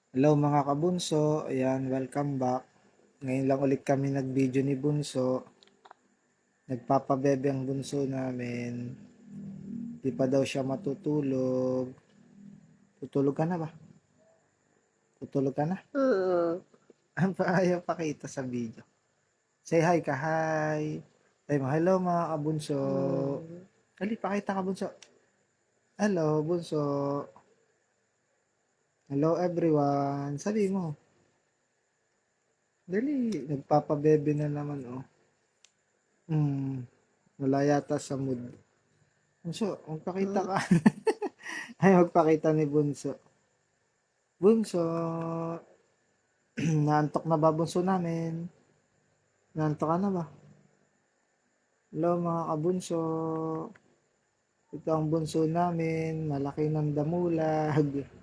Hello mga kabunso, ayan, welcome back. Ngayon lang ulit kami nag-video ni Bunso. Nagpapabebe ang bunso namin. Di pa daw siya matutulog. Tutulog ka na ba? Tutulog ka na? Mm. Ang ayaw pakita sa video. Say hi ka, hi. Say mo, hello mga kabunso. Hmm. Dali, pakita ka bunso. Hello, bunso. Hello everyone. Sabi mo. Dali, nagpapabebe na naman oh. Wala yata sa mood. Bunso, magpakita Hmm. ka. Ay, magpakita ni Bunso. Bunso, naantok na ba bunso namin? Naantok ka na ba? Hello mga kabunso. Ito ang bunso namin, malaki ng damulag.